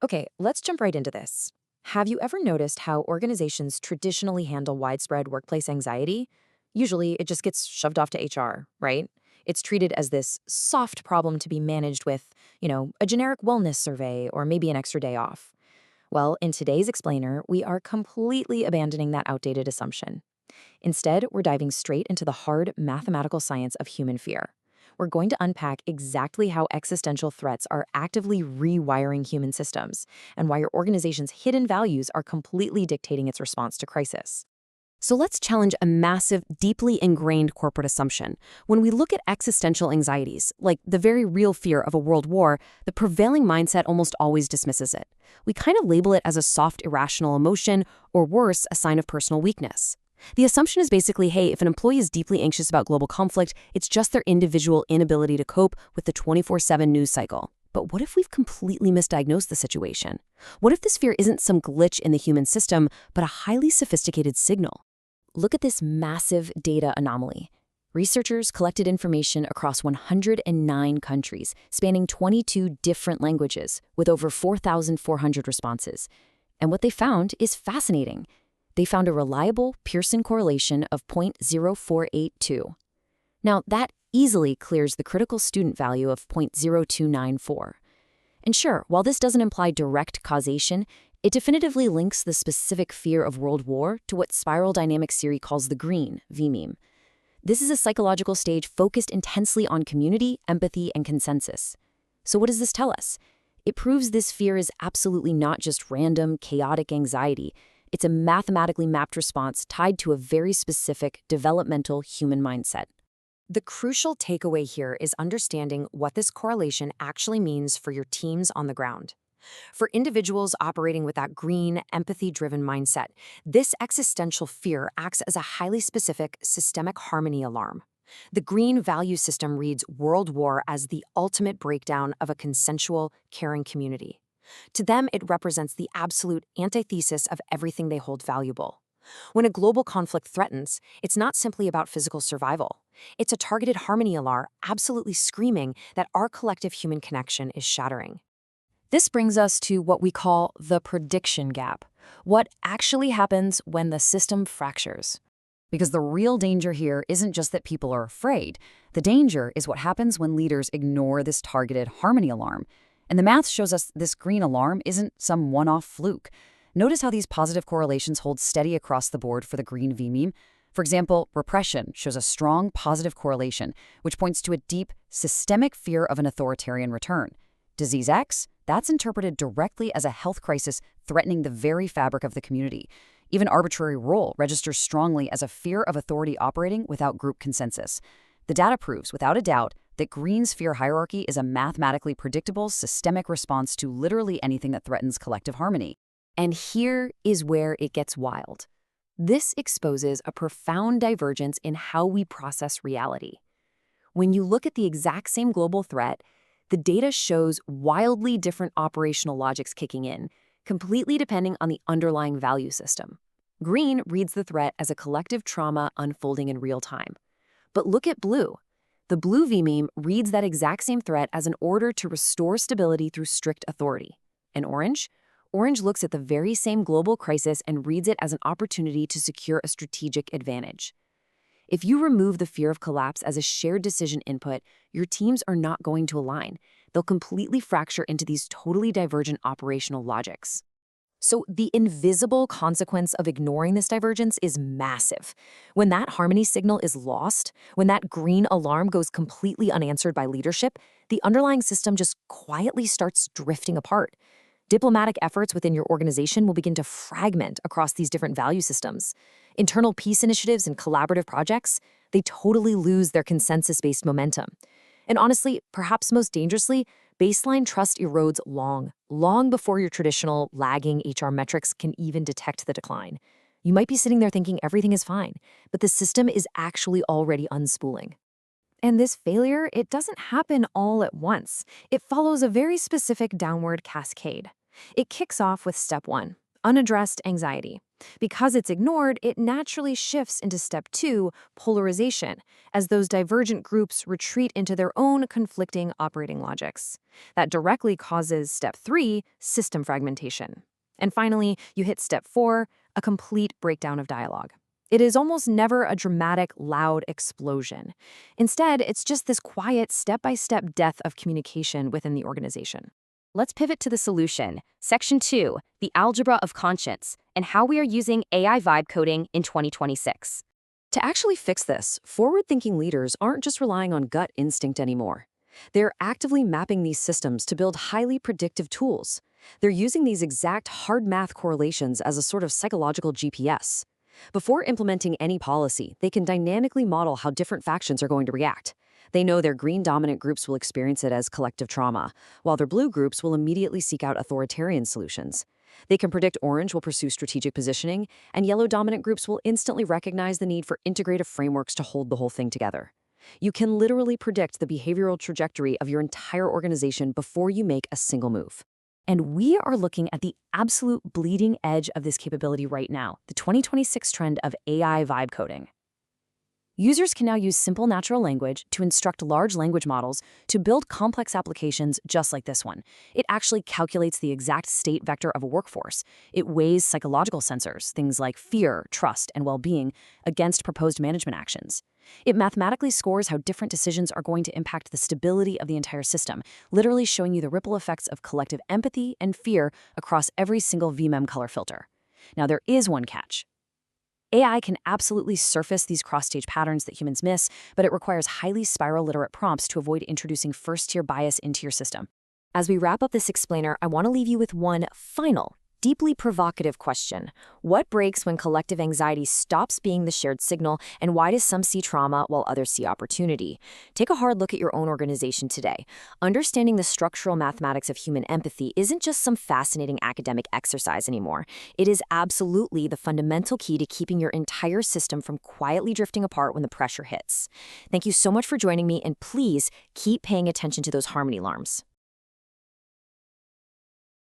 Okay, let's jump right into this. Have you ever noticed how organizations traditionally handle widespread workplace anxiety? Usually, it just gets shoved off to HR, right? It's treated as this soft problem to be managed with, a generic wellness survey or maybe an extra day off. Well, in today's explainer, we are completely abandoning that outdated assumption. Instead, we're diving straight into the hard mathematical science of human fear. We're going to unpack exactly how existential threats are actively rewiring human systems and why your organization's hidden values are completely dictating its response to crisis. So let's challenge a massive, deeply ingrained corporate assumption. When we look at existential anxieties, like the very real fear of a world war, the prevailing mindset almost always dismisses it. We kind of label it as a soft, irrational emotion, or worse, a sign of personal weakness. The assumption is basically, hey, if an employee is deeply anxious about global conflict, it's just their individual inability to cope with the 24/7 news cycle. But what if we've completely misdiagnosed the situation? What if this fear isn't some glitch in the human system, but a highly sophisticated signal? Look at this massive data anomaly. Researchers collected information across 109 countries, spanning 22 different languages, with over 4,400 responses. And what they found is fascinating. They found a reliable Pearson correlation of 0.0482. Now, that easily clears the critical student value of 0.0294. And sure, while this doesn't imply direct causation, it definitively links the specific fear of world war to what spiral dynamics theory calls the green, vMEME. This is a psychological stage focused intensely on community, empathy, and consensus. So what does this tell us? It proves this fear is absolutely not just random, chaotic anxiety. It's a mathematically mapped response tied to a very specific developmental human mindset. The crucial takeaway here is understanding what this correlation actually means for your teams on the ground. For individuals operating with that green, empathy-driven mindset, this existential fear acts as a highly specific systemic harmony alarm. The green value system reads world war as the ultimate breakdown of a consensual, caring community. To them, it represents the absolute antithesis of everything they hold valuable. When a global conflict threatens, it's not simply about physical survival. It's a targeted harmony alarm absolutely screaming that our collective human connection is shattering. This brings us to what we call the prediction gap. What actually happens when the system fractures? Because the real danger here isn't just that people are afraid. The danger is what happens when leaders ignore this targeted harmony alarm. And the math shows us this green alarm isn't some one-off fluke. Notice how these positive correlations hold steady across the board for the green vMEME. For example, repression shows a strong positive correlation, which points to a deep, systemic fear of an authoritarian return. Disease X, that's interpreted directly as a health crisis threatening the very fabric of the community. Even arbitrary role registers strongly as a fear of authority operating without group consensus. The data proves, without a doubt, that Green's fear hierarchy is a mathematically predictable, systemic response to literally anything that threatens collective harmony. And here is where it gets wild. This exposes a profound divergence in how we process reality. When you look at the exact same global threat, the data shows wildly different operational logics kicking in, completely depending on the underlying value system. Green reads the threat as a collective trauma unfolding in real time. But look at blue. The blue vMEME reads that exact same threat as an order to restore stability through strict authority. And orange? Orange looks at the very same global crisis and reads it as an opportunity to secure a strategic advantage. If you remove the fear of collapse as a shared decision input, your teams are not going to align. They'll completely fracture into these totally divergent operational logics. So the invisible consequence of ignoring this divergence is massive. When that harmony signal is lost, when that green alarm goes completely unanswered by leadership, the underlying system just quietly starts drifting apart. Diplomatic efforts within your organization will begin to fragment across these different value systems. Internal peace initiatives and collaborative projects, they totally lose their consensus-based momentum. And honestly, perhaps most dangerously, baseline trust erodes long before your traditional lagging HR metrics can even detect the decline. You might be sitting there thinking everything is fine, but the system is actually already unspooling. And this failure, it doesn't happen all at once. It follows a very specific downward cascade. It kicks off with step 1, Unaddressed anxiety. Because it's ignored, it naturally shifts into step 2, polarization, as those divergent groups retreat into their own conflicting operating logics. That directly causes step 3, system fragmentation. And finally, you hit step 4, a complete breakdown of dialogue. It is almost never a dramatic, loud explosion. Instead, it's just this quiet, step-by-step death of communication within the organization. Let's pivot to the solution. Section 2, the algebra of conscience, and how we are using AI vibe coding in 2026. To actually fix this, forward-thinking leaders aren't just relying on gut instinct anymore. They're actively mapping these systems to build highly predictive tools. They're using these exact hard math correlations as a sort of psychological GPS. Before implementing any policy, they can dynamically model how different factions are going to react. They know their green dominant groups will experience it as collective trauma, while their blue groups will immediately seek out authoritarian solutions. They can predict orange will pursue strategic positioning, and yellow dominant groups will instantly recognize the need for integrative frameworks to hold the whole thing together. You can literally predict the behavioral trajectory of your entire organization before you make a single move. And we are looking at the absolute bleeding edge of this capability right now, the 2026 trend of AI vibe coding. Users can now use simple natural language to instruct large language models to build complex applications just like this one. It actually calculates the exact state vector of a workforce. It weighs psychological sensors, things like fear, trust, and well-being, against proposed management actions. It mathematically scores how different decisions are going to impact the stability of the entire system, literally showing you the ripple effects of collective empathy and fear across every single vMEME color filter. Now, there is one catch. AI can absolutely surface these cross-stage patterns that humans miss, but it requires highly spiral-literate prompts to avoid introducing first-tier bias into your system. As we wrap up this explainer, I want to leave you with one final, deeply provocative question. What breaks when collective anxiety stops being the shared signal, and why does some see trauma while others see opportunity? Take a hard look at your own organization today. Understanding the structural mathematics of human empathy isn't just some fascinating academic exercise anymore. It is absolutely the fundamental key to keeping your entire system from quietly drifting apart when the pressure hits. Thank you so much for joining me, and please keep paying attention to those harmony alarms.